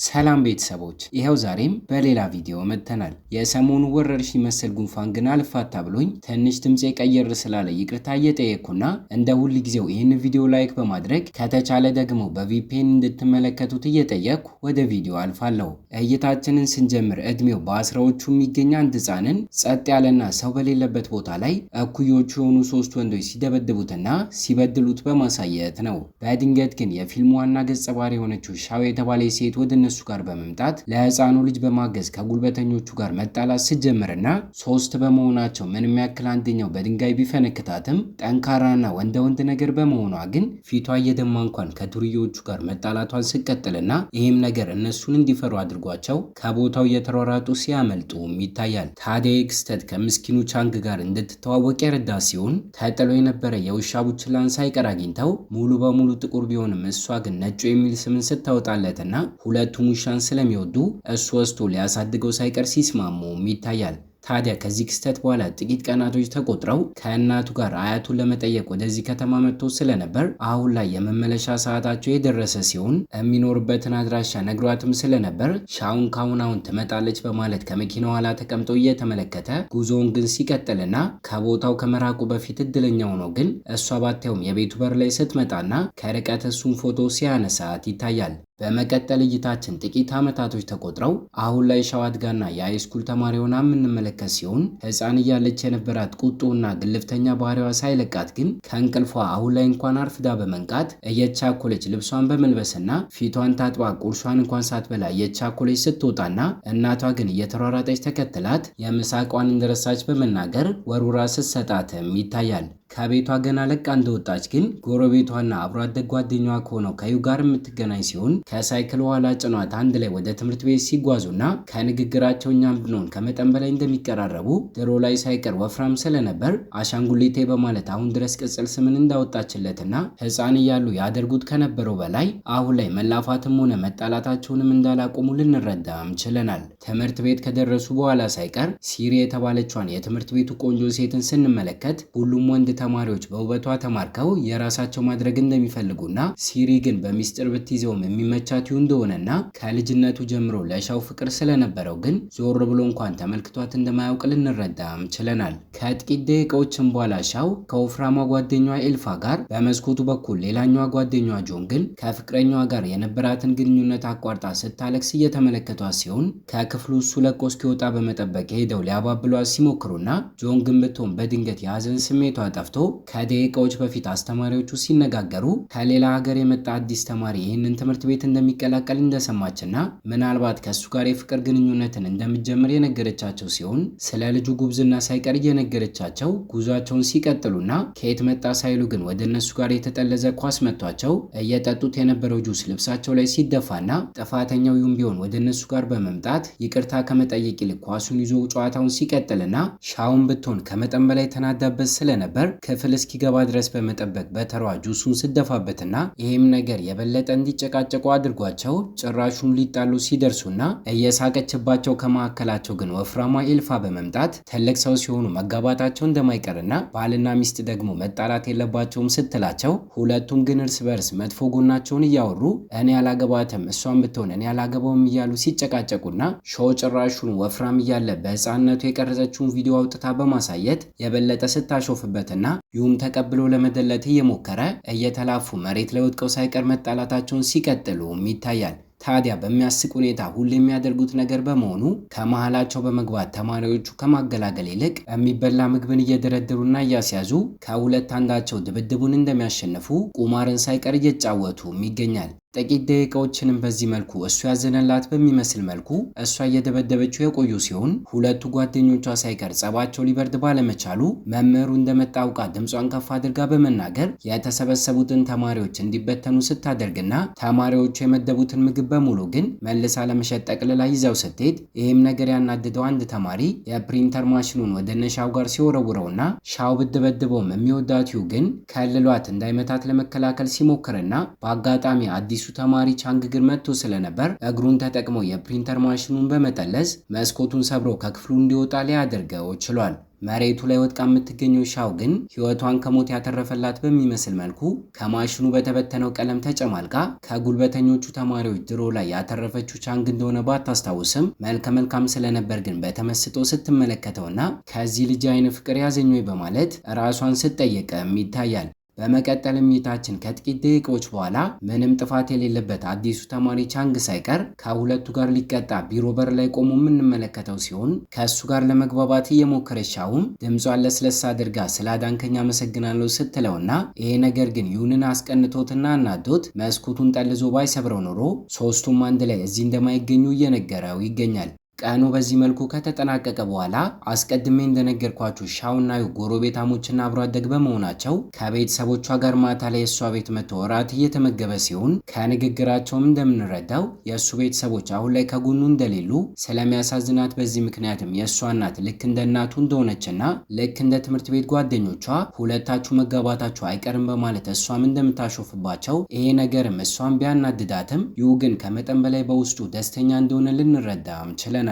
ሰላም ቤተሰቦች፣ ይኸው ዛሬም በሌላ ቪዲዮ መጥተናል። የሰሞኑ ወረርሽኝ መሰል ጉንፋን ግን አልፋታ ብሎኝ ትንሽ ድምፄ ቀየር ስላለ ይቅርታ እየጠየቅኩና እንደ ሁል ጊዜው ይህን ቪዲዮ ላይክ በማድረግ ከተቻለ ደግሞ በቪፒኤን እንድትመለከቱት እየጠየቅኩ ወደ ቪዲዮ አልፋለሁ። እይታችንን ስንጀምር እድሜው በአስራዎቹ የሚገኝ አንድ ህፃንን ጸጥ ያለና ሰው በሌለበት ቦታ ላይ እኩዮቹ የሆኑ ሶስት ወንዶች ሲደበድቡትና ሲበድሉት በማሳየት ነው። በድንገት ግን የፊልሙ ዋና ገጸ ባህሪ የሆነችው ሻው የተባለ ሴት ወደ እነሱ ጋር በመምጣት ለህፃኑ ልጅ በማገዝ ከጉልበተኞቹ ጋር መጣላት ስትጀምርና ሶስት በመሆናቸው ምንም ያክል አንደኛው በድንጋይ ቢፈነክታትም ጠንካራና ወንድ ነገር በመሆኗ ግን ፊቷ እየደማ እንኳን ከዱርዬዎቹ ጋር መጣላቷን ስቀጥልና ይህም ነገር እነሱን እንዲፈሩ አድርጓቸው ከቦታው እየተሯሯጡ ሲያመልጡም ይታያል። ታዲያ ክስተት ከምስኪኑ ቻንግ ጋር እንድትተዋወቅ የረዳ ሲሆን ተጥሎ የነበረ የውሻ ቡችላን ሳይቀር አግኝተው ሙሉ በሙሉ ጥቁር ቢሆንም እሷ ግን ነጩ የሚል ስምን ስታወጣለትና ሁለቱም ውሻን ስለሚወዱ እሱ ወስዶ ሊያሳድገው ሳይቀር ሲስማሙም ይታያል። ታዲያ ከዚህ ክስተት በኋላ ጥቂት ቀናቶች ተቆጥረው ከእናቱ ጋር አያቱን ለመጠየቅ ወደዚህ ከተማ መጥቶ ስለነበር አሁን ላይ የመመለሻ ሰዓታቸው የደረሰ ሲሆን የሚኖርበትን አድራሻ ነግሯትም ስለነበር ሻውን ካሁን ትመጣለች በማለት ከመኪናው ኋላ ተቀምጦ እየተመለከተ ጉዞውን ግን ሲቀጥልና ከቦታው ከመራቁ በፊት እድለኛው ነው ግን እሷ ባታየውም የቤቱ በር ላይ ስትመጣና ከርቀት እሱን ፎቶ ሲያነሳት ይታያል። በመቀጠል እይታችን ጥቂት ዓመታቶች ተቆጥረው አሁን ላይ ሻው አድጋና የሃይስኩል ተማሪ ሆና የምንመለከት ሲሆን ሕፃን እያለች የነበራት ቁጡና ግልፍተኛ ባህሪዋ ሳይለቃት ግን ከእንቅልፏ አሁን ላይ እንኳን አርፍዳ በመንቃት እየቻኮለች ልብሷን በመልበስና ፊቷን ታጥባ ቁርሷን እንኳን ሳትበላ እየቻኮለች ስትወጣና እናቷ ግን እየተሯሯጠች ተከትላት የምሳቋን እንደረሳች በመናገር ወርውራ ስትሰጣትም ይታያል። ከቤቷ ገና ለቃ እንደወጣች ግን ጎረቤቷና አብሮ አደግ ጓደኛዋ ከሆነው ከዩ ጋር የምትገናኝ ሲሆን ከሳይክል ኋላ ጭኗት አንድ ላይ ወደ ትምህርት ቤት ሲጓዙና ከንግግራቸው እኛም ብንሆን ከመጠን በላይ እንደሚቀራረቡ ድሮ ላይ ሳይቀር ወፍራም ስለነበር አሻንጉሊቴ በማለት አሁን ድረስ ቅጽል ስምን እንዳወጣችለትና ሕፃን እያሉ ያደርጉት ከነበረው በላይ አሁን ላይ መላፋትም ሆነ መጣላታቸውንም እንዳላቆሙ ልንረዳም ችለናል። ትምህርት ቤት ከደረሱ በኋላ ሳይቀር ሲሪ የተባለቿን የትምህርት ቤቱ ቆንጆ ሴትን ስንመለከት ሁሉም ወንድ ተማሪዎች በውበቷ ተማርከው የራሳቸው ማድረግ እንደሚፈልጉና ሲሪ ግን በሚስጥር ብትይዘውም የሚመቻት እንደሆነና ከልጅነቱ ጀምሮ ለሻው ፍቅር ስለነበረው ግን ዞር ብሎ እንኳን ተመልክቷት እንደማያውቅ ልንረዳም ችለናል። ከጥቂት ደቂቃዎችም በኋላ ሻው ከወፍራማ ጓደኛዋ ኤልፋ ጋር በመስኮቱ በኩል ሌላኛዋ ጓደኛዋ ጆን ግን ከፍቅረኛዋ ጋር የነበራትን ግንኙነት አቋርጣ ስታለቅስ እየተመለከቷት ሲሆን ከክፍሉ እሱ ለቆ እስኪወጣ በመጠበቅ ሄደው ሊያባብሏት ሲሞክሩና ጆን ግን ብትሆን በድንገት የሀዘን ስሜቷ ጠፍቶ ከደቂቃዎች በፊት አስተማሪዎቹ ሲነጋገሩ ከሌላ ሀገር የመጣ አዲስ ተማሪ ይህንን ትምህርት ቤት እንደሚቀላቀል እንደሰማችና ምናልባት ከእሱ ጋር የፍቅር ግንኙነትን እንደምትጀምር የነገረቻቸው ሲሆን ስለ ልጁ ጉብዝና ሳይቀር እየነገረቻቸው ጉዟቸውን ሲቀጥሉና ከየት መጣ ሳይሉ ግን ወደ እነሱ ጋር የተጠለዘ ኳስ መቷቸው እየጠጡት የነበረው ጁስ ልብሳቸው ላይ ሲደፋና ጥፋተኛው ዩም ቢሆን ወደ እነሱ ጋር በመምጣት ይቅርታ ከመጠየቅ ይልቅ ኳሱን ይዞ ጨዋታውን ሲቀጥልና ሻውን ብትሆን ከመጠን በላይ ተናዳበት ስለነበር ክፍል እስኪገባ ድረስ በመጠበቅ በተሯ ጁሱን ስደፋበትና ይህም ነገር የበለጠ እንዲጨቃጨቁ አድርጓቸው ጭራሹን ሊጣሉ ሲደርሱና እየሳቀችባቸው ከመካከላቸው ግን ወፍራማ ኤልፋ በመምጣት ትልቅ ሰው ሲሆኑ መጋባታቸው እንደማይቀርና ባልና ሚስት ደግሞ መጣላት የለባቸውም ስትላቸው ሁለቱም ግን እርስ በርስ መጥፎ ጎናቸውን እያወሩ እኔ አላገባትም እሷን ብትሆን እኔ አላገባውም እያሉ ሲጨቃጨቁና ሾው ጭራሹን ወፍራም እያለ በሕፃንነቱ የቀረጸችውን ቪዲዮ አውጥታ በማሳየት የበለጠ ስታሾፍበትና ዩም ተቀብሎ ለመደለት እየሞከረ እየተላፉ መሬት ላይ ወድቀው ሳይቀር መጣላታቸውን ሲቀጥሉም ይታያል። ታዲያ በሚያስቅ ሁኔታ ሁሉ የሚያደርጉት ነገር በመሆኑ ከመሃላቸው በመግባት ተማሪዎቹ ከማገላገል ይልቅ የሚበላ ምግብን እየደረደሩና እያስያዙ ከሁለት አንዳቸው ድብድቡን እንደሚያሸንፉ ቁማርን ሳይቀር እየጫወቱም ይገኛል። ጥቂት ደቂቃዎችንም በዚህ መልኩ እሱ ያዘነላት በሚመስል መልኩ እሷ እየደበደበችው የቆዩ ሲሆን ሁለቱ ጓደኞቿ ሳይቀር ጸባቸው ሊበርድ ባለመቻሉ መምህሩ እንደመጣ አውቃ ድምጿን ከፍ አድርጋ በመናገር የተሰበሰቡትን ተማሪዎች እንዲበተኑ ስታደርግና ተማሪዎቹ የመደቡትን ምግብ በሙሉ ግን መልሳ ለመሸጥ ጠቅልላ ይዘው ስትሄድ ይህም ነገር ያናድደው አንድ ተማሪ የፕሪንተር ማሽኑን ወደ ሻው ጋር ሲወረውረውና ሻው ብትደበድበውም የሚወዳት ዩ ግን ከልሏት እንዳይመታት ለመከላከል ሲሞክርና በአጋጣሚ አዲሱ ተማሪ ቻንግ ግን መጥቶ ስለነበር እግሩን ተጠቅሞ የፕሪንተር ማሽኑን በመጠለዝ መስኮቱን ሰብሮ ከክፍሉ እንዲወጣ ሊያደርገው ችሏል። መሬቱ ላይ ወድቃ የምትገኘው ሻው ግን ህይወቷን ከሞት ያተረፈላት በሚመስል መልኩ ከማሽኑ በተበተነው ቀለም ተጨማልቃ ከጉልበተኞቹ ተማሪዎች ድሮ ላይ ያተረፈችው ቻንግ እንደሆነ ባታስታውስም መልከ መልካም ስለነበር ግን በተመስጦ ስትመለከተውና ከዚህ ልጅ አይን ፍቅር ያዘኝ ወይ በማለት ራሷን ስትጠይቅም ይታያል። በመቀጠልም እይታችን ከጥቂት ደቂቃዎች በኋላ ምንም ጥፋት የሌለበት አዲሱ ተማሪ ቻንግ ሳይቀር ከሁለቱ ጋር ሊቀጣ ቢሮ በር ላይ ቆሞ የምንመለከተው ሲሆን ከእሱ ጋር ለመግባባት እየሞከረች ሻውም ድምጿን ለስለስ አድርጋ ስላዳንከኝ አመሰግናለሁ ስትለውና ይሄ ነገር ግን ይሁንን አስቀንቶትና አናዶት መስኮቱን ጠልዞ ባይሰብረው ኖሮ ሶስቱም አንድ ላይ እዚህ እንደማይገኙ እየነገረው ይገኛል። ቀኑ በዚህ መልኩ ከተጠናቀቀ በኋላ አስቀድሜ እንደነገርኳችሁ ሻውና ጎረቤታሞችና አብሮ አደግ በመሆናቸው ከቤተሰቦቿ ጋር ማታ ላይ የእሷ ቤት መጥቶ እራት እየተመገበ ሲሆን ከንግግራቸውም እንደምንረዳው የእሱ ቤተሰቦች አሁን ላይ ከጎኑ እንደሌሉ ስለሚያሳዝናት በዚህ ምክንያትም የእሷ እናት ልክ እንደ እናቱ እንደሆነችና ልክ እንደ ትምህርት ቤት ጓደኞቿ ሁለታችሁ መጋባታችሁ አይቀርም በማለት እሷም እንደምታሾፍባቸው ይሄ ነገርም እሷም ቢያናድዳትም ይሁ ግን ከመጠን በላይ በውስጡ ደስተኛ እንደሆነ ልንረዳም ችለናል።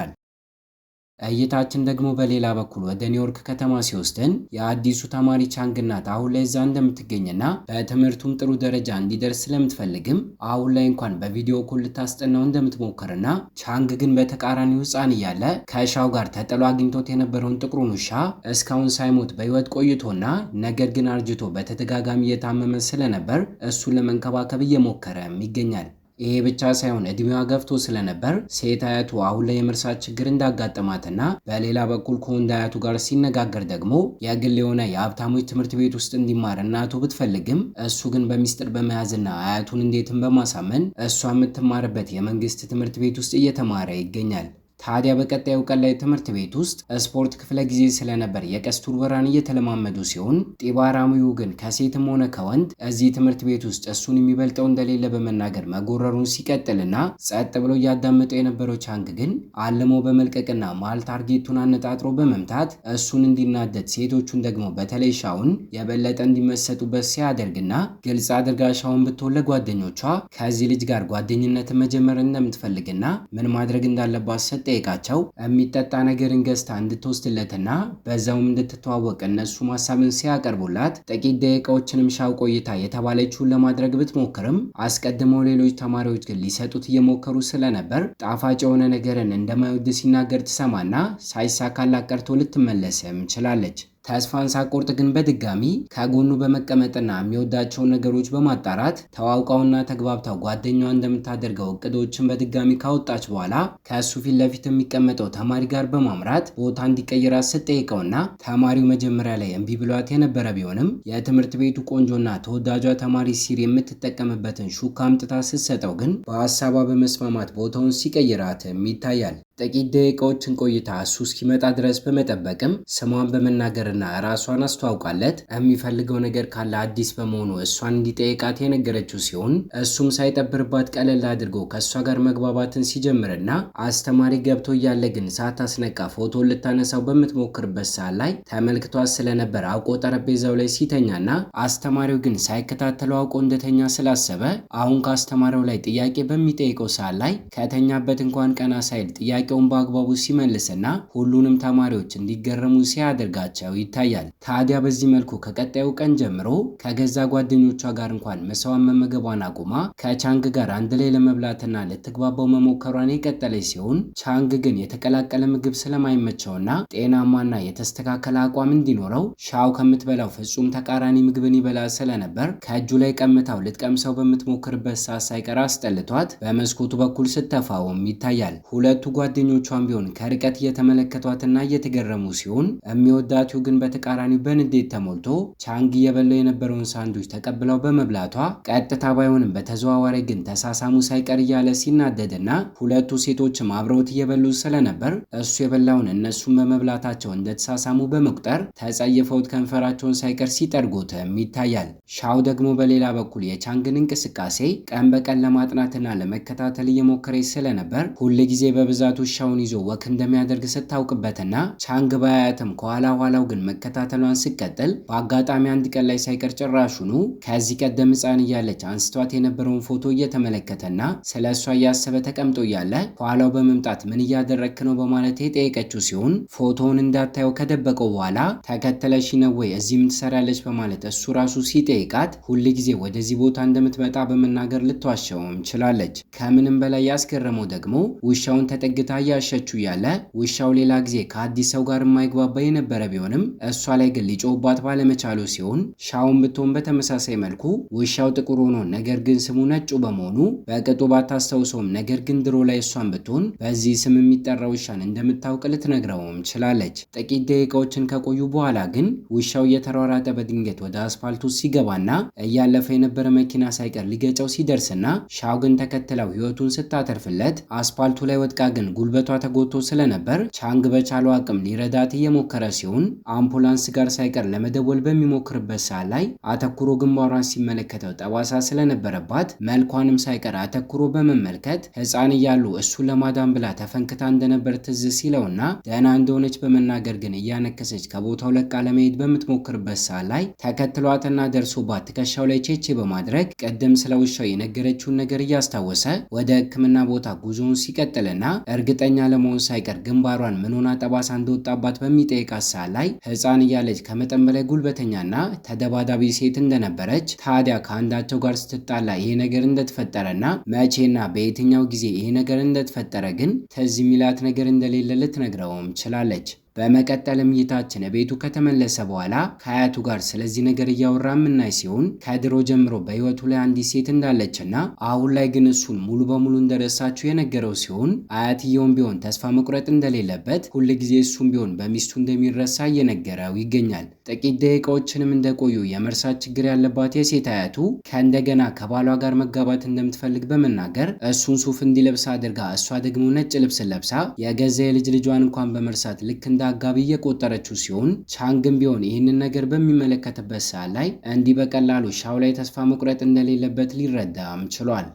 እይታችን ደግሞ በሌላ በኩል ወደ ኒውዮርክ ከተማ ሲወስደን የአዲሱ ተማሪ ቻንግ እናት አሁን ላይ እዛ እንደምትገኝና በትምህርቱም ጥሩ ደረጃ እንዲደርስ ስለምትፈልግም አሁን ላይ እንኳን በቪዲዮ ኮል ልታስጠናው እንደምትሞክርና ቻንግ ግን በተቃራኒው ሕፃን እያለ ከሻው ጋር ተጥሎ አግኝቶት የነበረውን ጥቁሩን ውሻ እስካሁን ሳይሞት በሕይወት ቆይቶና ነገር ግን አርጅቶ በተደጋጋሚ እየታመመ ስለነበር እሱን ለመንከባከብ እየሞከረም ይገኛል። ይሄ ብቻ ሳይሆን እድሜዋ ገፍቶ ስለነበር ሴት አያቱ አሁን ላይ የመርሳት ችግር እንዳጋጠማትና በሌላ በኩል ከወንድ አያቱ ጋር ሲነጋገር ደግሞ የግል የሆነ የሀብታሞች ትምህርት ቤት ውስጥ እንዲማር እናቱ ብትፈልግም እሱ ግን በሚስጥር በመያዝና አያቱን እንዴትም በማሳመን እሷ የምትማርበት የመንግስት ትምህርት ቤት ውስጥ እየተማረ ይገኛል። ታዲያ በቀጣዩ ቀን ላይ ትምህርት ቤት ውስጥ ስፖርት ክፍለ ጊዜ ስለነበር የቀስት ውርወራን እየተለማመዱ ሲሆን ጢባራሚው ግን ከሴትም ሆነ ከወንድ እዚህ ትምህርት ቤት ውስጥ እሱን የሚበልጠው እንደሌለ በመናገር መጎረሩን ሲቀጥልና ጸጥ ብሎ እያዳመጠው የነበረው ቻንግ ግን አልሞ በመልቀቅና መሃል ታርጌቱን አነጣጥሮ በመምታት እሱን እንዲናደድ ሴቶቹን ደግሞ በተለይ ሻውን የበለጠ እንዲመሰጡበት ሲያደርግና ግልጽ አድርጋ ሻውን ብትሆን ለጓደኞቿ ከዚህ ልጅ ጋር ጓደኝነትን መጀመር እንደምትፈልግና ምን ማድረግ እንዳለባት ጠይቃቸው የሚጠጣ ነገርን ገዝታ እንድትወስድለትና በዛውም እንድትተዋወቅ እነሱ ማሳብን ሲያቀርቡላት ጥቂት ደቂቃዎችንም ሻው ቆይታ የተባለችውን ለማድረግ ብትሞክርም አስቀድመው ሌሎች ተማሪዎች ግን ሊሰጡት እየሞከሩ ስለነበር ጣፋጭ የሆነ ነገርን እንደማይወድ ሲናገር ትሰማና ሳይሳካላት ቀርቶ ልትመለስም ችላለች። ተስፋን ሳቆርጥ ግን በድጋሚ ከጎኑ በመቀመጥና የሚወዳቸውን ነገሮች በማጣራት ተዋውቃውና ተግባብታው ጓደኛዋ እንደምታደርገው እቅዶችን በድጋሚ ካወጣች በኋላ ከእሱ ፊት ለፊት የሚቀመጠው ተማሪ ጋር በማምራት ቦታ እንዲቀይራት ስትጠይቀውና ተማሪው መጀመሪያ ላይ እምቢ ብሏት የነበረ ቢሆንም የትምህርት ቤቱ ቆንጆና ተወዳጇ ተማሪ ሲር የምትጠቀምበትን ሹካ አምጥታ ስትሰጠው ግን በሀሳቧ በመስማማት ቦታውን ሲቀይራትም ይታያል። ጥቂት ደቂቃዎችን ቆይታ እሱ እስኪመጣ ድረስ በመጠበቅም ስሟን በመናገርና ራሷን አስተዋውቃለት የሚፈልገው ነገር ካለ አዲስ በመሆኑ እሷን እንዲጠይቃት የነገረችው ሲሆን እሱም ሳይጠብርባት ቀለል አድርጎ ከእሷ ጋር መግባባትን ሲጀምርና አስተማሪ ገብቶ እያለ ግን ሳታስነቃ ፎቶን ልታነሳው በምትሞክርበት ሰዓት ላይ ተመልክቷት ስለነበር አውቆ ጠረጴዛው ላይ ሲተኛና አስተማሪው ግን ሳይከታተለው አውቆ እንደተኛ ስላሰበ አሁን ከአስተማሪው ላይ ጥያቄ በሚጠይቀው ሰዓት ላይ ከተኛበት እንኳን ቀና ሳይል ጥያቄውን በአግባቡ ሲመልስና ሁሉንም ተማሪዎች እንዲገረሙ ሲያደርጋቸው ይታያል። ታዲያ በዚህ መልኩ ከቀጣዩ ቀን ጀምሮ ከገዛ ጓደኞቿ ጋር እንኳን ምሳዋን መመገቧን አቁማ ከቻንግ ጋር አንድ ላይ ለመብላትና ልትግባባው መሞከሯን የቀጠለች ሲሆን ቻንግ ግን የተቀላቀለ ምግብ ስለማይመቸውና ጤናማና የተስተካከለ አቋም እንዲኖረው ሻው ከምትበላው ፍጹም ተቃራኒ ምግብን ይበላ ስለነበር ከእጁ ላይ ቀምታው ልትቀምሰው በምትሞክርበት ሰዓት ሳይቀር አስጠልቷት በመስኮቱ በኩል ስተፋውም ይታያል። ሁለቱ ጓደኞቿን ቢሆን ከርቀት እየተመለከቷትና እየተገረሙ ሲሆን የሚወዳቱ ግን በተቃራኒው በንዴት ተሞልቶ ቻንግ እየበላው የነበረውን ሳንዱች ተቀብለው በመብላቷ ቀጥታ ባይሆንም በተዘዋዋሪ ግን ተሳሳሙ ሳይቀር እያለ ሲናደድና ሁለቱ ሴቶችም አብረውት እየበሉ ስለነበር እሱ የበላውን እነሱን በመብላታቸው እንደተሳሳሙ በመቁጠር ተጸይፈውት ከንፈራቸውን ሳይቀር ሲጠርጉትም ይታያል። ሻው ደግሞ በሌላ በኩል የቻንግን እንቅስቃሴ ቀን በቀን ለማጥናትና ለመከታተል እየሞከረች ስለነበር ሁል ጊዜ በብዛቱ ውሻውን ይዞ ወክ እንደሚያደርግ ስታውቅበትና ቻንግ ባያትም ከኋላ ኋላው ግን መከታተሏን ስቀጥል በአጋጣሚ አንድ ቀን ላይ ሳይቀር ጭራሹኑ ከዚህ ቀደም ሕፃን እያለች አንስቷት የነበረውን ፎቶ እየተመለከተና ስለ እሷ እያሰበ ተቀምጦ እያለ ከኋላው በመምጣት ምን እያደረክ ነው በማለት የጠየቀችው ሲሆን ፎቶውን እንዳታየው ከደበቀው በኋላ ተከተለሽ ነው ወይ እዚህ ምን ትሰራለች በማለት እሱ ራሱ ሲጠይቃት ሁል ጊዜ ወደዚህ ቦታ እንደምትመጣ በመናገር ልትዋሸውም ችላለች። ከምንም በላይ ያስገረመው ደግሞ ውሻውን ተጠግታ እያሸችው ያለ ውሻው ሌላ ጊዜ ከአዲስ ሰው ጋር የማይግባባ የነበረ ቢሆንም እሷ ላይ ግን ሊጮህባት ባለመቻሉ ሲሆን ሻውን ብትሆን በተመሳሳይ መልኩ ውሻው ጥቁር ሆኖ ነገር ግን ስሙ ነጩ በመሆኑ በቅጡ ባታስታውሰውም ነገር ግን ድሮ ላይ እሷን ብትሆን በዚህ ስም የሚጠራ ውሻን እንደምታውቅ ልትነግረውም ችላለች። ጥቂት ደቂቃዎችን ከቆዩ በኋላ ግን ውሻው እየተሯሯጠ በድንገት ወደ አስፋልቱ ሲገባና እያለፈ የነበረ መኪና ሳይቀር ሊገጨው ሲደርስና ሻው ግን ተከትለው ህይወቱን ስታተርፍለት አስፋልቱ ላይ ወድቃ ግን ጉልበቷ ተጎድቶ ስለነበር ቻንግ በቻለው አቅም ሊረዳት እየሞከረ ሲሆን አምቡላንስ ጋር ሳይቀር ለመደወል በሚሞክርበት ሰዓት ላይ አተኩሮ ግንባሯን ሲመለከተው ጠባሳ ስለነበረባት መልኳንም ሳይቀር አተኩሮ በመመልከት ሕፃን እያሉ እሱ ለማዳን ብላ ተፈንክታ እንደነበር ትዝ ሲለውና ደህና እንደሆነች በመናገር ግን እያነከሰች ከቦታው ለቃ ለመሄድ በምትሞክርበት ሰዓት ላይ ተከትሏትና ደርሶባት ትከሻው ላይ ቼቼ በማድረግ ቀደም ስለ ውሻው የነገረችውን ነገር እያስታወሰ ወደ ሕክምና ቦታ ጉዞውን ሲቀጥልና እርግጠኛ ለመሆን ሳይቀር ግንባሯን ምን ሆና ጠባሳ እንደወጣባት በሚጠይቃት ሰዓት ላይ ሕፃን እያለች ከመጠን በላይ ጉልበተኛና ተደባዳቢ ሴት እንደነበረች ታዲያ ከአንዳቸው ጋር ስትጣላ ይሄ ነገር እንደተፈጠረና መቼና በየትኛው ጊዜ ይሄ ነገር እንደተፈጠረ ግን ትዝ የሚላት ነገር እንደሌለ ልትነግረውም ችላለች። በመቀጠልም እይታችን ቤቱ ከተመለሰ በኋላ ከአያቱ ጋር ስለዚህ ነገር እያወራ የምናይ ሲሆን ከድሮ ጀምሮ በህይወቱ ላይ አንዲት ሴት እንዳለችና አሁን ላይ ግን እሱን ሙሉ በሙሉ እንደረሳችው የነገረው ሲሆን አያትየውም ቢሆን ተስፋ መቁረጥ እንደሌለበት ሁል ጊዜ እሱም ቢሆን በሚስቱ እንደሚረሳ እየነገረው ይገኛል። ጥቂት ደቂቃዎችንም እንደቆዩ የመርሳት ችግር ያለባት የሴት አያቱ ከእንደገና ከባሏ ጋር መጋባት እንደምትፈልግ በመናገር እሱን ሱፍ እንዲለብስ አድርጋ እሷ ደግሞ ነጭ ልብስ ለብሳ የገዛ የልጅ ልጇን እንኳን በመርሳት ልክ አጋቢ እየቆጠረችው ሲሆን ቻንግም ቢሆን ይህንን ነገር በሚመለከትበት ሰዓት ላይ እንዲህ በቀላሉ ሻው ላይ ተስፋ መቁረጥ እንደሌለበት ሊረዳም ችሏል።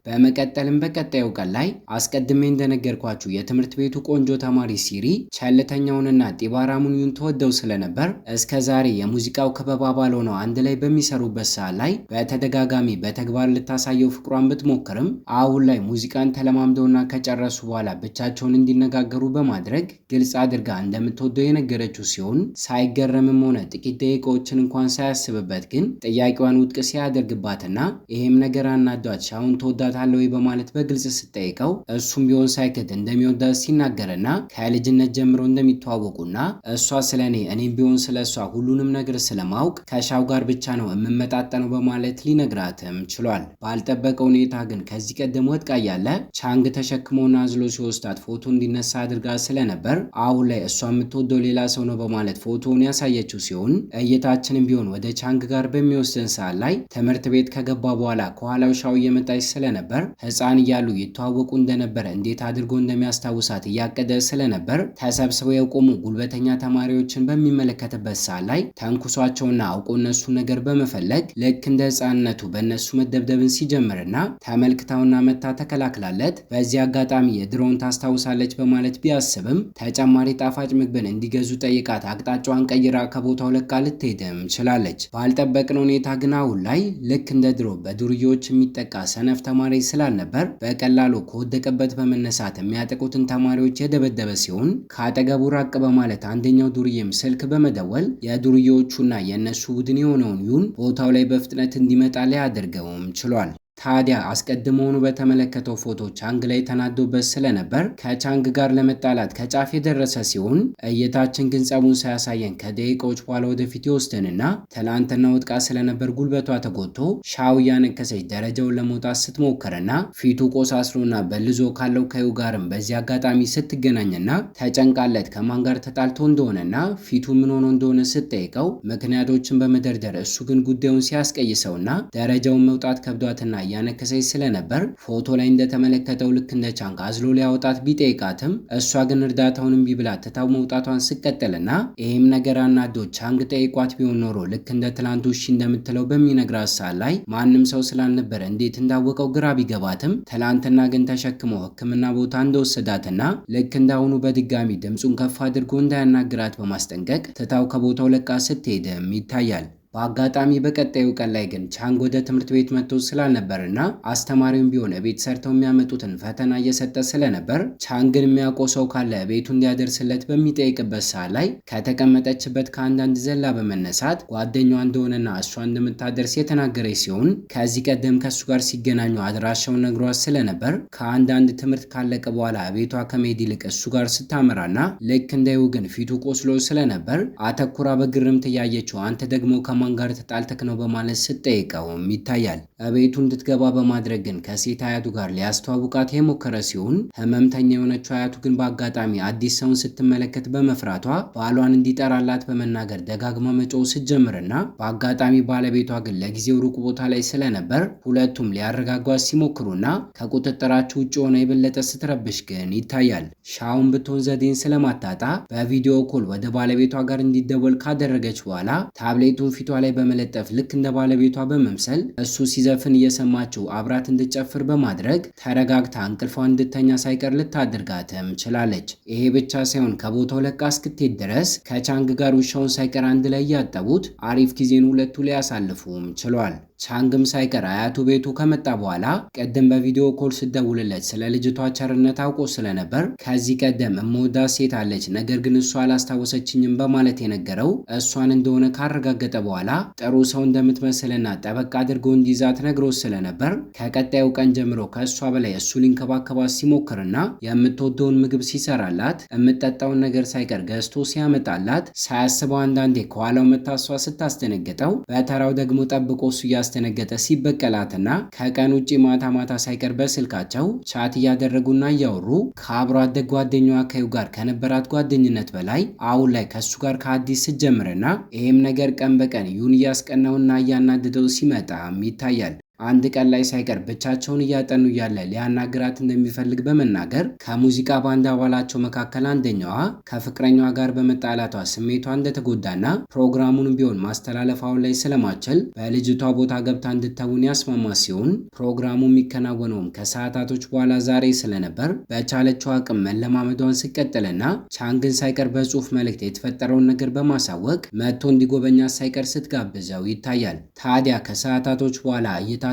በመቀጠልም በቀጣዩ ቀን ላይ አስቀድሜ እንደነገርኳችሁ የትምህርት ቤቱ ቆንጆ ተማሪ ሲሪ ቸልተኛውንና ጢባራሙኒውን ተወደው ስለነበር እስከ ዛሬ የሙዚቃው ክበብ አባል ሆነው አንድ ላይ በሚሰሩበት ሰዓት ላይ በተደጋጋሚ በተግባር ልታሳየው ፍቅሯን ብትሞክርም አሁን ላይ ሙዚቃን ተለማምደውና ከጨረሱ በኋላ ብቻቸውን እንዲነጋገሩ በማድረግ ግልጽ አድርጋ እንደምትወደው የነገረችው ሲሆን ሳይገረምም ሆነ ጥቂት ደቂቃዎችን እንኳን ሳያስብበት ግን ጥያቄዋን ውድቅ ሲያደርግባትና ይሄም ነገር አናዷት ሻውን ተወዳ ታለው በማለት በግልጽ ስትጠይቀው እሱም ቢሆን ሳይክድ እንደሚወዳት ሲናገርና ከልጅነት ጀምሮ እንደሚተዋወቁና እሷ ስለኔ እኔም ቢሆን ስለሷ ሁሉንም ነገር ስለማውቅ ከሻው ጋር ብቻ ነው የምመጣጠነው በማለት ሊነግራትም ችሏል። ባልጠበቀ ሁኔታ ግን ከዚህ ቀደም ወድቃ ያለ ቻንግ ተሸክሞና አዝሎ ሲወስዳት ፎቶ እንዲነሳ አድርጋ ስለነበር አሁን ላይ እሷ የምትወደው ሌላ ሰው ነው በማለት ፎቶውን ያሳየችው ሲሆን እይታችንም ቢሆን ወደ ቻንግ ጋር በሚወስደን ሰዓት ላይ ትምህርት ቤት ከገባ በኋላ ከኋላው ሻው እየመጣች ስለነበር ሕፃን እያሉ ይተዋወቁ እንደነበረ እንዴት አድርጎ እንደሚያስታውሳት እያቀደ ስለነበር ተሰብስበው የቆሙ ጉልበተኛ ተማሪዎችን በሚመለከትበት ሰዓት ላይ ተንኩሷቸውና አውቆ እነሱ ነገር በመፈለግ ልክ እንደ ሕፃንነቱ በእነሱ መደብደብን ሲጀምርና ተመልክታውና መታ ተከላክላለት በዚህ አጋጣሚ የድሮውን ታስታውሳለች በማለት ቢያስብም ተጨማሪ ጣፋጭ ምግብን እንዲገዙ ጠይቃት አቅጣጫዋን ቀይራ ከቦታው ለቃ ልትሄድም ችላለች። ባልጠበቅነው ሁኔታ ግን አሁን ላይ ልክ እንደ ድሮ በዱርዬዎች የሚጠቃ ሰነፍ ተማሪ ስላልነበር በቀላሉ ከወደቀበት በመነሳት የሚያጠቁትን ተማሪዎች የደበደበ ሲሆን ከአጠገቡ ራቅ በማለት አንደኛው ዱርዬም ስልክ በመደወል የዱርዬዎቹና የእነሱ ቡድን የሆነውን ይሁን ቦታው ላይ በፍጥነት እንዲመጣ ሊያደርገውም ችሏል። ታዲያ አስቀድሞውኑ በተመለከተው ፎቶ ቻንግ ላይ ተናዶበት ስለነበር ከቻንግ ጋር ለመጣላት ከጫፍ የደረሰ ሲሆን እይታችን ግን ጸቡን ሳያሳየን ከደቂቃዎች በኋላ ወደፊት ይወስደንና ትላንትና ወድቃ ስለነበር ጉልበቷ ተጎድቶ ሻው እያነከሰች ደረጃውን ለመውጣት ስትሞክርና ፊቱ ቆሳስሎና በልዞ ካለው ከዩ ጋርም በዚህ አጋጣሚ ስትገናኝና ተጨንቃለት ከማን ጋር ተጣልቶ እንደሆነና ፊቱ ምን ሆኖ እንደሆነ ስትጠይቀው ምክንያቶችን በመደርደር እሱ ግን ጉዳዩን ሲያስቀይሰውና ደረጃውን መውጣት ከብዷትና እያነከሰች ስለነበር ፎቶ ላይ እንደተመለከተው ልክ እንደ ቻንግ አዝሎ ሊያወጣት ቢጠይቃትም እሷ ግን እርዳታውን እምቢ ብላ ትታው መውጣቷን ስቀጥልና ይህም ነገር አናዶ ቻንግ ጠይቋት ቢሆን ኖሮ ልክ እንደ ትላንቱ እሺ እንደምትለው በሚነግራት ሰዓት ላይ ማንም ሰው ስላልነበረ እንዴት እንዳወቀው ግራ ቢገባትም ትላንትና ግን ተሸክሞ ሕክምና ቦታ እንደወሰዳትና ልክ እንዳሁኑ በድጋሚ ድምፁን ከፍ አድርጎ እንዳያናግራት በማስጠንቀቅ ትታው ከቦታው ለቃ ስትሄድም ይታያል። በአጋጣሚ በቀጣዩ ቀን ላይ ግን ቻንግ ወደ ትምህርት ቤት መጥቶ ስላልነበርና አስተማሪውም ቢሆን ቤት ሰርተው የሚያመጡትን ፈተና እየሰጠ ስለነበር ቻንግን የሚያውቀው ሰው ካለ ቤቱ እንዲያደርስለት በሚጠይቅበት ሰዓት ላይ ከተቀመጠችበት ከአንዳንድ ዘላ በመነሳት ጓደኛዋ እንደሆነና እሷ እንደምታደርስ የተናገረች ሲሆን ከዚህ ቀደም ከእሱ ጋር ሲገናኙ አድራሻውን ነግሯት ስለነበር ከአንዳንድ ትምህርት ካለቀ በኋላ ቤቷ ከመሄድ ይልቅ እሱ ጋር ስታመራና ልክ እንዳይው ግን ፊቱ ቆስሎ ስለነበር አተኩራ በግርምት እያየችው አንተ ደግሞ ማን ጋር ተጣልተክ ነው በማለት ስትጠይቀውም ይታያል። ቤቱ እንድትገባ በማድረግ ግን ከሴት አያቱ ጋር ሊያስተዋውቃት የሞከረ ሲሆን ህመምተኛ የሆነችው አያቱ ግን በአጋጣሚ አዲስ ሰውን ስትመለከት በመፍራቷ ባሏን እንዲጠራላት በመናገር ደጋግማ መጮህ ስትጀምርና በአጋጣሚ ባለቤቷ ግን ለጊዜው ሩቅ ቦታ ላይ ስለነበር ሁለቱም ሊያረጋጓት ሲሞክሩና ከቁጥጥራቸው ውጭ ሆነ የበለጠ ስትረብሽ ግን ይታያል። ሻውን ብትሆን ዘዴን ስለማታጣ በቪዲዮ ኮል ወደ ባለቤቷ ጋር እንዲደወል ካደረገች በኋላ ታብሌቱን ፊቷ ላይ በመለጠፍ ልክ እንደ ባለቤቷ በመምሰል እሱ ሲዘፍን እየሰማችው አብራት እንድትጨፍር በማድረግ ተረጋግታ እንቅልፏ እንድተኛ ሳይቀር ልታደርጋትም ችላለች። ይሄ ብቻ ሳይሆን ከቦታው ለቃ እስክትሄድ ድረስ ከቻንግ ጋር ውሻውን ሳይቀር አንድ ላይ ያጠቡት አሪፍ ጊዜን ሁለቱ ሊያሳልፉም ችሏል። ቻንግም ሳይቀር አያቱ ቤቱ ከመጣ በኋላ ቀደም በቪዲዮ ኮል ስደውልለት ስለ ልጅቷ ቸርነት አውቆ ስለነበር ከዚህ ቀደም እምወዳት ሴት አለች፣ ነገር ግን እሷ አላስታወሰችኝም በማለት የነገረው እሷን እንደሆነ ካረጋገጠ በኋላ ጥሩ ሰው እንደምትመስልና ጠበቅ አድርጎ እንዲይዛት ነግሮ ስለነበር ከቀጣዩ ቀን ጀምሮ ከእሷ በላይ እሱ ሊንከባከባት ሲሞክርና የምትወደውን ምግብ ሲሰራላት የምትጠጣውን ነገር ሳይቀር ገዝቶ ሲያመጣላት ሳያስበው አንዳንዴ ከኋላው መታሷ ስታስደነግጠው በተራው ደግሞ ጠብቆ እሱ ያስተነገጠ ሲበቀላትና ከቀን ውጪ ማታ ማታ ሳይቀር በስልካቸው ቻት እያደረጉና እያወሩ ከአብሮ አደግ ጓደኛዋ ከዩ ጋር ከነበራት ጓደኝነት በላይ አሁን ላይ ከሱ ጋር ከአዲስ ስትጀምርና ይህም ነገር ቀን በቀን ዩን እያስቀናውና እያናደደው ሲመጣም ይታያል። አንድ ቀን ላይ ሳይቀር ብቻቸውን እያጠኑ እያለ ሊያናግራት እንደሚፈልግ በመናገር ከሙዚቃ ባንድ አባላቸው መካከል አንደኛዋ ከፍቅረኛዋ ጋር በመጣላቷ ስሜቷ እንደተጎዳና ፕሮግራሙንም ቢሆን ማስተላለፍ አሁን ላይ ስለማችል በልጅቷ ቦታ ገብታ እንድትተውን ያስማማ ሲሆን ፕሮግራሙ የሚከናወነውም ከሰዓታቶች በኋላ ዛሬ ስለነበር በቻለችው አቅም መለማመዷን ስቀጥልና ቻንግን ሳይቀር በጽሁፍ መልእክት የተፈጠረውን ነገር በማሳወቅ መጥቶ እንዲጎበኛት ሳይቀር ስትጋብዘው ይታያል። ታዲያ ከሰዓታቶች በኋላ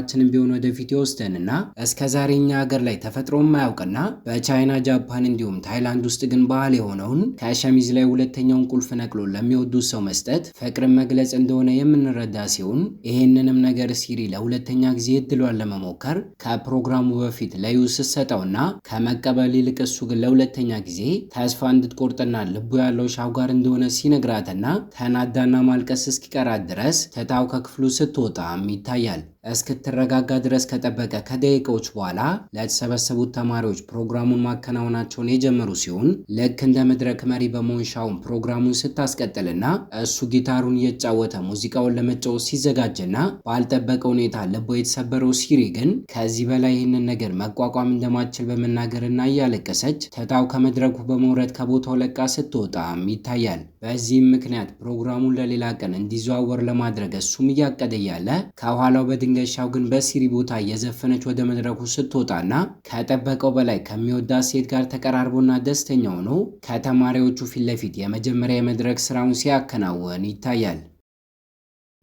ችንም ቢሆን ወደፊት ይወስደንና እስከ ዛሬኛ ሀገር ላይ ተፈጥሮ የማያውቅና በቻይና ጃፓን እንዲሁም ታይላንድ ውስጥ ግን ባህል የሆነውን ከሸሚዝ ላይ ሁለተኛውን ቁልፍ ነቅሎ ለሚወዱት ሰው መስጠት ፍቅርን መግለጽ እንደሆነ የምንረዳ ሲሆን ይህንንም ነገር ሲሪ ለሁለተኛ ጊዜ እድሏን ለመሞከር ከፕሮግራሙ በፊት ለዩ ስትሰጠውና ከመቀበል ይልቅ እሱ ግን ለሁለተኛ ጊዜ ተስፋ እንድትቆርጥና ልቡ ያለው ሻው ጋር እንደሆነ ሲነግራትና ተናዳና ማልቀስ እስኪቀራት ድረስ ትታው ከክፍሉ ስትወጣም ይታያል። እስክትረጋጋ ድረስ ከጠበቀ ከደቂቃዎች በኋላ ለተሰበሰቡት ተማሪዎች ፕሮግራሙን ማከናወናቸውን የጀመሩ ሲሆን ልክ እንደ መድረክ መሪ በመሆን ሻውን ፕሮግራሙን ስታስቀጥልና እሱ ጊታሩን እየተጫወተ ሙዚቃውን ለመጫወት ሲዘጋጅና ባልጠበቀ ሁኔታ ልቦ የተሰበረው ሲሪ ግን ከዚህ በላይ ይህንን ነገር መቋቋም እንደማትችል በመናገርና እያለቀሰች ትታው ከመድረኩ በመውረድ ከቦታው ለቃ ስትወጣም ይታያል። በዚህም ምክንያት ፕሮግራሙን ለሌላ ቀን እንዲዘዋወር ለማድረግ እሱም እያቀደ ያለ ከኋላው በድንገት ሻው ግን በሲሪ ቦታ እየዘፈነች ወደ መድረኩ ስትወጣና ከጠበቀው በላይ ከሚወዳት ሴት ጋር ተቀራርቦና ደስተኛ ሆኖ ከተማሪዎቹ ፊት ለፊት የመጀመሪያ የመድረክ ስራውን ሲያከናውን ይታያል።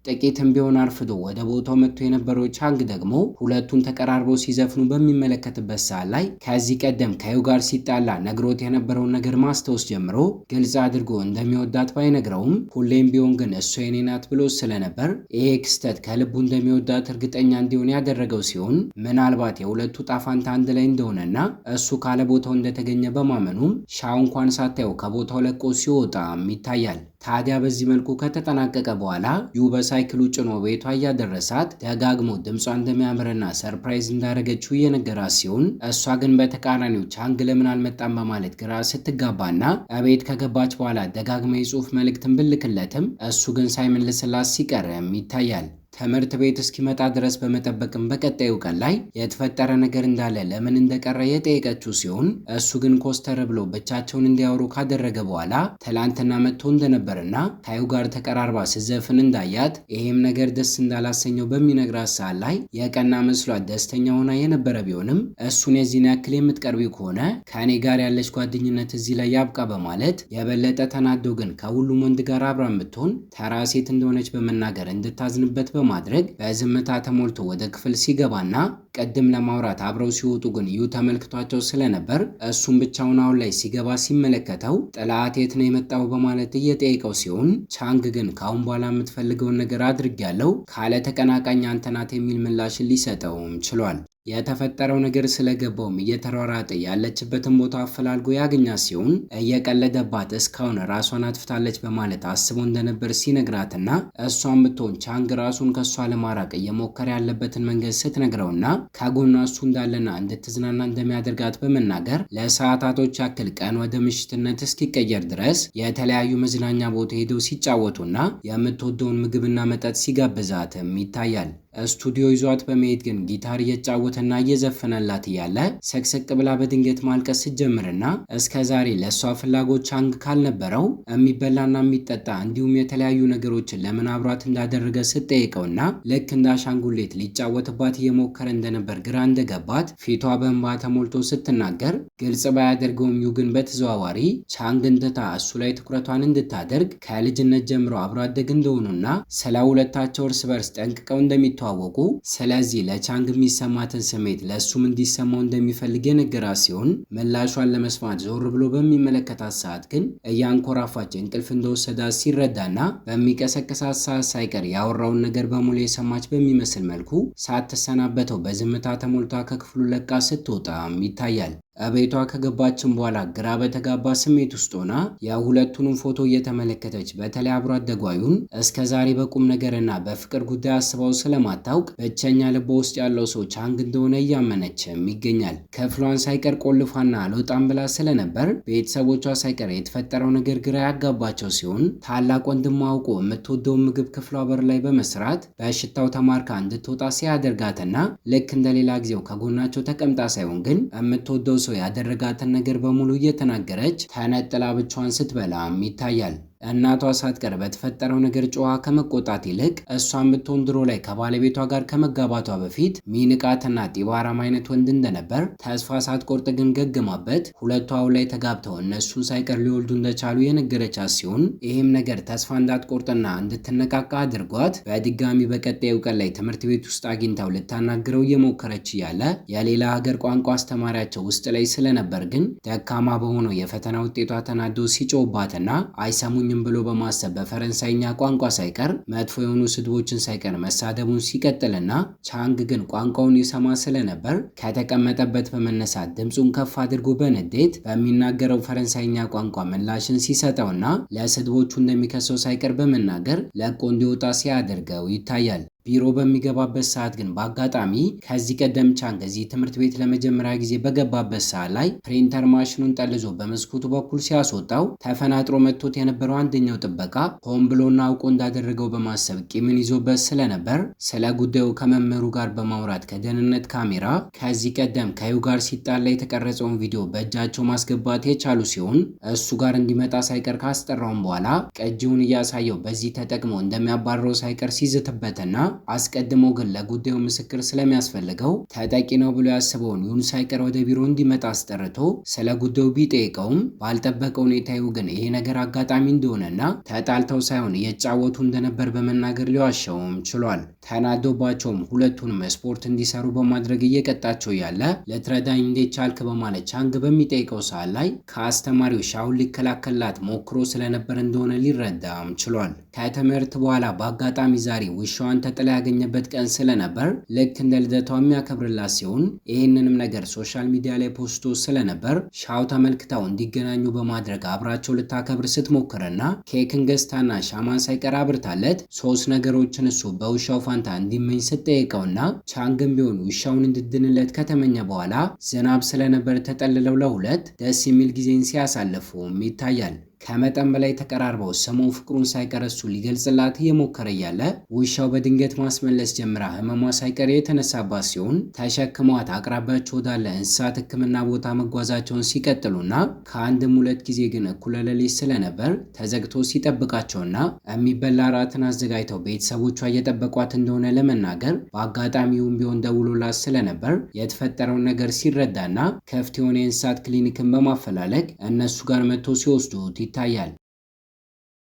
ጥቂትም ቢሆን አርፍዶ ወደ ቦታው መጥቶ የነበረው ቻንግ ደግሞ ሁለቱን ተቀራርበው ሲዘፍኑ በሚመለከትበት ሰዓት ላይ ከዚህ ቀደም ከዩ ጋር ሲጣላ ነግሮት የነበረውን ነገር ማስታወስ ጀምሮ ግልጽ አድርጎ እንደሚወዳት ባይነግረውም ሁሌም ቢሆን ግን እሷ የኔ ናት ብሎ ስለነበር ይሄ ክስተት ከልቡ እንደሚወዳት እርግጠኛ እንዲሆን ያደረገው ሲሆን ምናልባት የሁለቱ ጣፋንታ አንድ ላይ እንደሆነና እሱ ካለ ቦታው እንደተገኘ በማመኑም ሻው እንኳን ሳታየው ከቦታው ለቆ ሲወጣም ይታያል። ታዲያ በዚህ መልኩ ከተጠናቀቀ በኋላ ዩ በሳይክሉ ጭኖ ቤቷ እያደረሳት ደጋግሞ ድምጿ እንደሚያምርና ሰርፕራይዝ እንዳደረገችው እየነገራት ሲሆን እሷ ግን በተቃራኒው ቻንግ ለምን አልመጣም በማለት ግራ ስትጋባና ቤት ከገባች በኋላ ደጋግማ የጽሁፍ መልእክትን ብልክለትም እሱ ግን ሳይመልስላት ሲቀርም ይታያል። ትምህርት ቤት እስኪመጣ ድረስ በመጠበቅም በቀጣዩ ቀን ላይ የተፈጠረ ነገር እንዳለ ለምን እንደቀረ የጠየቀችው ሲሆን እሱ ግን ኮስተር ብሎ ብቻቸውን እንዲያወሩ ካደረገ በኋላ ትላንትና መጥቶ እንደነበርና ካዩ ጋር ተቀራርባ ስዘፍን እንዳያት ይሄም ነገር ደስ እንዳላሰኘው በሚነግራት ሰዓት ላይ የቀና መስሏት ደስተኛ ሆና የነበረ ቢሆንም እሱን የዚህን ያክል የምትቀርቢው ከሆነ ከእኔ ጋር ያለች ጓደኝነት እዚህ ላይ ያብቃ በማለት የበለጠ ተናዶ ግን ከሁሉም ወንድ ጋር አብራ ብትሆን ተራ ሴት እንደሆነች በመናገር እንድታዝንበት በማድረግ በዝምታ ተሞልቶ ወደ ክፍል ሲገባና ቀድም ለማውራት አብረው ሲወጡ ግን ዩ ተመልክቷቸው ስለነበር እሱም ብቻውን አሁን ላይ ሲገባ ሲመለከተው ጥላት የት ነው የመጣው በማለት እየጠየቀው ሲሆን ቻንግ ግን ካሁን በኋላ የምትፈልገውን ነገር አድርጌያለሁ ካለ ተቀናቃኝ አንተ ናት የሚል ምላሽን ሊሰጠውም ችሏል። የተፈጠረው ነገር ስለገባውም እየተሯሯጠ ያለችበትን ቦታ አፈላልጎ ያገኛት ሲሆን እየቀለደባት እስካሁን ራሷን አጥፍታለች በማለት አስቦ እንደነበር ሲነግራትና እሷን ብትሆን ቻንግ ራሱን ከሷ ለማራቅ እየሞከረ ያለበትን መንገድ ስትነግረውና ከጎኗ እሱ እንዳለና እንድትዝናና እንደሚያደርጋት በመናገር ለሰዓታቶች ያክል ቀን ወደ ምሽትነት እስኪቀየር ድረስ የተለያዩ መዝናኛ ቦታ ሄደው ሲጫወቱና የምትወደውን ምግብና መጠጥ ሲጋብዛትም ይታያል። ስቱዲዮ ይዟት በመሄድ ግን ጊታር እየተጫወተና እየዘፈነላት እያለ ሰቅሰቅ ብላ በድንገት ማልቀስ ስትጀምርና እስከ ዛሬ ለእሷ ፍላጎት ቻንግ ካልነበረው የሚበላና የሚጠጣ እንዲሁም የተለያዩ ነገሮችን ለምን አብሯት እንዳደረገ ስትጠይቀውና ልክ እንደ አሻንጉሌት ሊጫወትባት እየሞከረ እንደነበር ግራ እንደገባት ፊቷ በእንባ ተሞልቶ ስትናገር ግልጽ ባያደርገውም ዩ ግን በተዘዋዋሪ ቻንግን ትታ እሱ ላይ ትኩረቷን እንድታደርግ ከልጅነት ጀምሮ አብሮ አደግ እንደሆኑና ስለ ሁለታቸው እርስ በርስ ጠንቅቀው እንደሚተዋወቁ ስለዚህ ለቻንግ የሚሰማትን ስሜት ለእሱም እንዲሰማው እንደሚፈልግ የነገራት ሲሆን ምላሿን ለመስማት ዞር ብሎ በሚመለከታት ሰዓት ግን እያንኮራፋች እንቅልፍ እንደወሰዳት ሲረዳና በሚቀሰቅሳት ሰዓት ሳይቀር ያወራውን ነገር በሙሉ የሰማች በሚመስል መልኩ ሳትሰናበተው በዝምታ ተሞልታ ከክፍሉ ለቃ ስትወጣም ይታያል። ቤቷ ከገባችን በኋላ ግራ በተጋባ ስሜት ውስጥ ሆና የሁለቱንም ፎቶ እየተመለከተች በተለይ አብሮ አደጓዩን እስከ ዛሬ በቁም ነገርና በፍቅር ጉዳይ አስባው ስለማታውቅ ብቸኛ ልቧ ውስጥ ያለው ሰው ቻንግ እንደሆነ እያመነችም ይገኛል። ክፍሏን ሳይቀር ቆልፋና አልወጣም ብላ ስለነበር ቤተሰቦቿ ሳይቀር የተፈጠረው ነገር ግራ ያጋባቸው ሲሆን ታላቅ ወንድሟ አውቆ የምትወደውን ምግብ ክፍሏ በር ላይ በመስራት በሽታው ተማርካ እንድትወጣ ሲያደርጋትና ልክ እንደሌላ ጊዜው ከጎናቸው ተቀምጣ ሳይሆን ግን የምትወደው ሰው ያደረጋትን ነገር በሙሉ እየተናገረች ተነጥላ ብቻዋን ስትበላም ይታያል። እናቷ ሳትቀር በተፈጠረው ነገር ጮኻ ከመቆጣት ይልቅ እሷን ብትሆን ድሮ ላይ ከባለቤቷ ጋር ከመጋባቷ በፊት ሚንቃትና ጢባራም አይነት ወንድ እንደነበር ተስፋ ሳትቆርጥ ግን ገግማበት ሁለቱ አሁን ላይ ተጋብተው እነሱን ሳይቀር ሊወልዱ እንደቻሉ የነገረቻት ሲሆን ይህም ነገር ተስፋ እንዳትቆርጥና እንድትነቃቃ አድርጓት በድጋሚ በቀጣዩ ቀን ላይ ትምህርት ቤት ውስጥ አግኝታው ልታናግረው እየሞከረች እያለ የሌላ ሀገር ቋንቋ አስተማሪያቸው ውስጥ ላይ ስለነበር ግን ደካማ በሆነው የፈተና ውጤቷ ተናዶ ሲጮህባትና አይሰሙኝ ብሎ በማሰብ በፈረንሳይኛ ቋንቋ ሳይቀር መጥፎ የሆኑ ስድቦችን ሳይቀር መሳደቡን ሲቀጥልና ቻንግ ግን ቋንቋውን ይሰማ ስለነበር ከተቀመጠበት በመነሳት ድምፁን ከፍ አድርጎ በንዴት በሚናገረው ፈረንሳይኛ ቋንቋ ምላሽን ሲሰጠውና ለስድቦቹ እንደሚከሰው ሳይቀር በመናገር ለቆ እንዲወጣ ሲያደርገው ይታያል። ቢሮ በሚገባበት ሰዓት ግን በአጋጣሚ ከዚህ ቀደም ቻንግ እዚህ ትምህርት ቤት ለመጀመሪያ ጊዜ በገባበት ሰዓት ላይ ፕሪንተር ማሽኑን ጠልዞ በመስኮቱ በኩል ሲያስወጣው ተፈናጥሮ መጥቶት የነበረው አንደኛው ጥበቃ ሆን ብሎና አውቆ እንዳደረገው በማሰብ ቂምን ይዞበት ስለነበር ስለ ጉዳዩ ከመምህሩ ጋር በማውራት ከደህንነት ካሜራ ከዚህ ቀደም ከዩ ጋር ሲጣላ የተቀረጸውን ቪዲዮ በእጃቸው ማስገባት የቻሉ ሲሆን እሱ ጋር እንዲመጣ ሳይቀር ካስጠራውን በኋላ ቅጂውን እያሳየው በዚህ ተጠቅሞ እንደሚያባረው ሳይቀር ሲዝትበትና አስቀድሞ ግን ለጉዳዩ ምስክር ስለሚያስፈልገው ተጠቂ ነው ብሎ ያስበውን ዩን ሳይቀር ወደ ቢሮ እንዲመጣ አስጠርቶ ስለ ጉዳዩ ቢጠይቀውም ባልጠበቀ ሁኔታ ዩ ግን ይሄ ነገር አጋጣሚ እንደሆነና ተጣልተው ሳይሆን እየተጫወቱ እንደነበር በመናገር ሊዋሸውም ችሏል። ተናዶባቸውም ሁለቱንም ስፖርት እንዲሰሩ በማድረግ እየቀጣቸው ያለ ለትረዳኝ እንዴት ቻልክ በማለት ቻንግ በሚጠይቀው ሰዓት ላይ ከአስተማሪው ሻውን ሊከላከላት ሞክሮ ስለነበር እንደሆነ ሊረዳም ችሏል። ከትምህርት በኋላ በአጋጣሚ ዛሬ ውሻዋን ተጥላ ያገኘበት ቀን ስለነበር ልክ እንደ ልደቷ የሚያከብርላት ሲሆን ይህንንም ነገር ሶሻል ሚዲያ ላይ ፖስቶ ስለነበር ሻው ተመልክተው እንዲገናኙ በማድረግ አብራቸው ልታከብር ስትሞክርና ኬክን ገዝታና ሻማን ሳይቀር አብርታለት ሶስት ነገሮችን እሱ በውሻው ፋንታ እንዲመኝ ስትጠይቀውና ቻንግም ቢሆን ውሻውን እንድድንለት ከተመኘ በኋላ ዝናብ ስለነበር ተጠልለው ለሁለት ደስ የሚል ጊዜን ሲያሳልፉም ይታያል። ከመጠን በላይ ተቀራርበው ስሙን ፍቅሩን ሳይቀር እሱ ሊገልጽላት እየሞከረ እያለ ውሻው በድንገት ማስመለስ ጀምራ ህመሟ ሳይቀር የተነሳባት ሲሆን ተሸክሟት አቅራቢያቸው ወዳለ እንስሳት ሕክምና ቦታ መጓዛቸውን ሲቀጥሉና ከአንድም ሁለት ጊዜ ግን እኩለ ሌሊት ስለነበር ተዘግቶ ሲጠብቃቸውና የሚበላ እራትን አዘጋጅተው ቤተሰቦቿ እየጠበቋት እንደሆነ ለመናገር በአጋጣሚውም ቢሆን ደውሎላት ስለነበር የተፈጠረውን ነገር ሲረዳና ክፍት የሆነ የእንስሳት ክሊኒክን በማፈላለግ እነሱ ጋር መጥቶ ሲወስዱት ይታያል።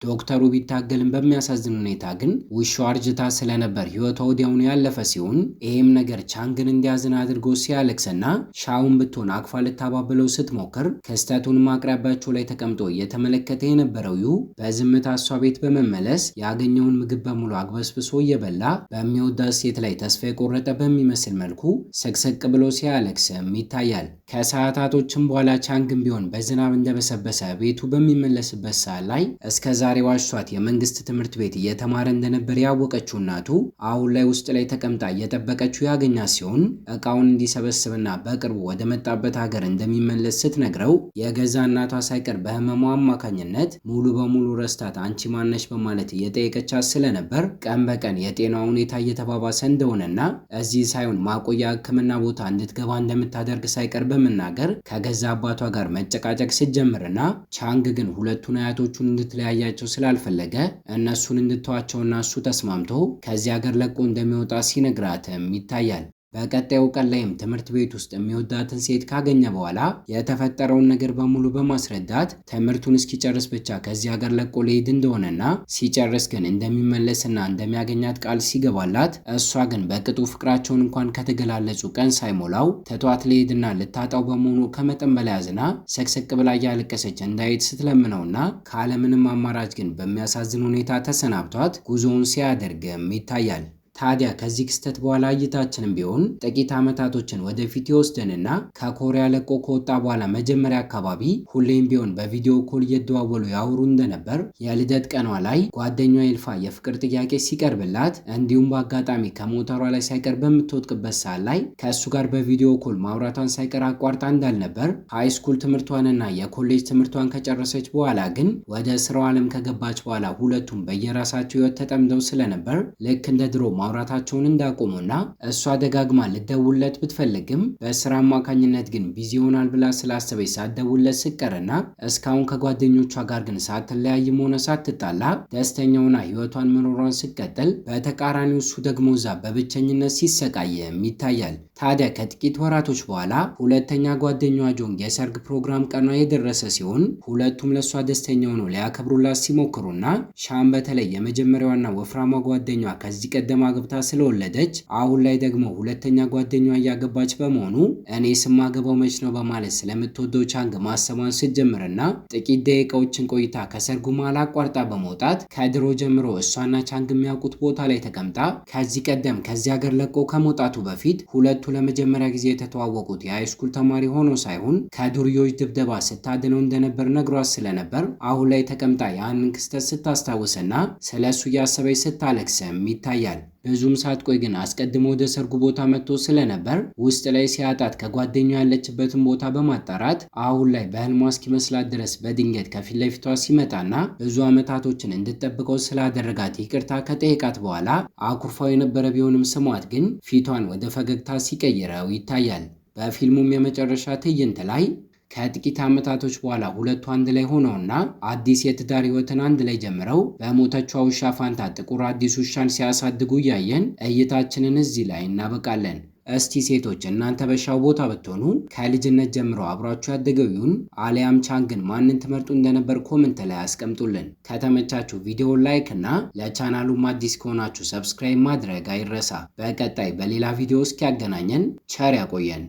ዶክተሩ ቢታገልም በሚያሳዝን ሁኔታ ግን ውሻው አርጅታ ስለነበር ህይወቷ ወዲያውኑ ያለፈ ሲሆን ይህም ነገር ቻንግን እንዲያዝን አድርጎ ሲያለቅስና ሻውን ብትሆን አቅፋ ልታባብለው ስትሞክር ክስተቱን አቅራቢያቸው ላይ ተቀምጦ እየተመለከተ የነበረው ዩ በዝምታ እሷ ቤት በመመለስ ያገኘውን ምግብ በሙሉ አግበስብሶ እየበላ በሚወዳት ሴት ላይ ተስፋ የቆረጠ በሚመስል መልኩ ስቅስቅ ብሎ ሲያለቅስም ይታያል። ከሰዓታቶችም በኋላ ቻንግን ቢሆን በዝናብ እንደበሰበሰ ቤቱ በሚመለስበት ሰዓት ላይ እስከ ዛሬ ዋሽቷት የመንግስት ትምህርት ቤት እየተማረ እንደነበር ያወቀችው እናቱ አሁን ላይ ውስጥ ላይ ተቀምጣ እየጠበቀችው ያገኛት ሲሆን እቃውን እንዲሰበስብና በቅርቡ ወደ መጣበት ሀገር እንደሚመለስ ስትነግረው የገዛ እናቷ ሳይቀር በህመሟ አማካኝነት ሙሉ በሙሉ ረስታት አንቺ ማነሽ በማለት እየጠየቀቻት ስለነበር ቀን በቀን የጤና ሁኔታ እየተባባሰ እንደሆነና እዚህ ሳይሆን ማቆያ ሕክምና ቦታ እንድትገባ እንደምታደርግ ሳይቀር በመናገር ከገዛ አባቷ ጋር መጨቃጨቅ ስትጀምርና ቻንግ ግን ሁለቱን አያቶቹን እንድትለያያቸው ስላልፈለገ እነሱን እንድተዋቸውና እሱ ተስማምቶ ከዚህ ሀገር ለቆ እንደሚወጣ ሲነግራትም ይታያል። በቀጣዩ ቀን ላይም ትምህርት ቤት ውስጥ የሚወዳትን ሴት ካገኘ በኋላ የተፈጠረውን ነገር በሙሉ በማስረዳት ትምህርቱን እስኪጨርስ ብቻ ከዚህ ሀገር ለቆ ሊሄድ እንደሆነና ሲጨርስ ግን እንደሚመለስና እንደሚያገኛት ቃል ሲገባላት እሷ ግን በቅጡ ፍቅራቸውን እንኳን ከተገላለጹ ቀን ሳይሞላው ተቷት ሊሄድና ልታጣው በመሆኑ ከመጠን በላይ አዝና ሰቅሰቅ ብላ እያለቀሰች እንዳይሄድ ስትለምነውና ካለምንም አማራጭ ግን በሚያሳዝን ሁኔታ ተሰናብቷት ጉዞውን ሲያደርግም ይታያል። ታዲያ ከዚህ ክስተት በኋላ እይታችንም ቢሆን ጥቂት ዓመታቶችን ወደፊት ይወስደንና ከኮሪያ ለቆ ከወጣ በኋላ መጀመሪያ አካባቢ ሁሌም ቢሆን በቪዲዮ ኮል እየደዋወሉ ያወሩ እንደነበር የልደት ቀኗ ላይ ጓደኛዋ ኤልፋ የፍቅር ጥያቄ ሲቀርብላት እንዲሁም በአጋጣሚ ከሞተሯ ላይ ሳይቀር በምትወድቅበት ሰዓት ላይ ከእሱ ጋር በቪዲዮ ኮል ማውራቷን ሳይቀር አቋርጣ እንዳልነበር ሃይስኩል ትምህርቷንና የኮሌጅ ትምህርቷን ከጨረሰች በኋላ ግን ወደ ስራው ዓለም ከገባች በኋላ ሁለቱም በየራሳቸው ህይወት ተጠምደው ስለነበር ልክ እንደ ድሮ ማውራታቸውን እንዳቆሙና እሷ ደጋግማ ልደውለት ብትፈልግም በስራ አማካኝነት ግን ቢዚ ሆናል ብላ ስላሰበች ሳትደውለት ስቀርና እስካሁን ከጓደኞቿ ጋር ግን ሳትለያይም ሆነ ሳትጣላ ደስተኛውና ህይወቷን መኖሯን ስትቀጥል በተቃራኒው እሱ ደግሞ እዛ በብቸኝነት ሲሰቃየም ይታያል። ታዲያ ከጥቂት ወራቶች በኋላ ሁለተኛ ጓደኛዋ ጆንግ የሰርግ ፕሮግራም ቀኗ የደረሰ ሲሆን ሁለቱም ለሷ ደስተኛ ሆነው ሊያከብሩላት ሲሞክሩና ሻም በተለይ የመጀመሪያዋና ወፍራማ ጓደኛዋ ከዚህ ቀደም አግብታ ስለወለደች አሁን ላይ ደግሞ ሁለተኛ ጓደኛዋ እያገባች በመሆኑ እኔ ስማገባው መች ነው በማለት ስለምትወደው ቻንግ ማሰቧን ስትጀምርና ጥቂት ደቂቃዎችን ቆይታ ከሰርጉ መሃል አቋርጣ በመውጣት ከድሮ ጀምሮ እሷና ቻንግ የሚያውቁት ቦታ ላይ ተቀምጣ ከዚህ ቀደም ከዚህ ሀገር ለቆ ከመውጣቱ በፊት ሁለቱ ለመጀመሪያ ጊዜ የተተዋወቁት የሃይስኩል ተማሪ ሆኖ ሳይሆን ከዱርዮች ድብደባ ስታድነው እንደነበር ነግሯት ስለነበር አሁን ላይ ተቀምጣ ያንን ክስተት ስታስታውስና ስለሱ እያሰበች ስታለቅስም ይታያል። ብዙም ሳትቆይ ግን አስቀድሞ ወደ ሰርጉ ቦታ መጥቶ ስለነበር ውስጥ ላይ ሲያጣት ከጓደኛው ያለችበትን ቦታ በማጣራት አሁን ላይ በህልሟ እስኪመስላት ድረስ በድንገት ከፊት ለፊቷ ሲመጣና ብዙ ዓመታቶችን እንድትጠብቀው ስላደረጋት ይቅርታ ከጠየቃት በኋላ አኩርፋው የነበረ ቢሆንም ስሟት ግን ፊቷን ወደ ፈገግታ ሲቀይረው ይታያል። በፊልሙም የመጨረሻ ትዕይንት ላይ ከጥቂት ዓመታቶች በኋላ ሁለቱ አንድ ላይ ሆነውና አዲስ የትዳር ህይወትን አንድ ላይ ጀምረው በሞተቿ ውሻ ፋንታ ጥቁር አዲስ ውሻን ሲያሳድጉ እያየን እይታችንን እዚህ ላይ እናበቃለን። እስቲ ሴቶች እናንተ በሻው ቦታ ብትሆኑ ከልጅነት ጀምሮ አብሯችሁ ያደገው ይሁን አሊያም ቻንግን ማንን ትመርጡ እንደነበር ኮሜንት ላይ አስቀምጡልን። ከተመቻችሁ ቪዲዮ ላይክ እና ለቻናሉም አዲስ ከሆናችሁ ሰብስክራይብ ማድረግ አይረሳ። በቀጣይ በሌላ ቪዲዮ እስኪያገናኘን ቸር ያቆየን።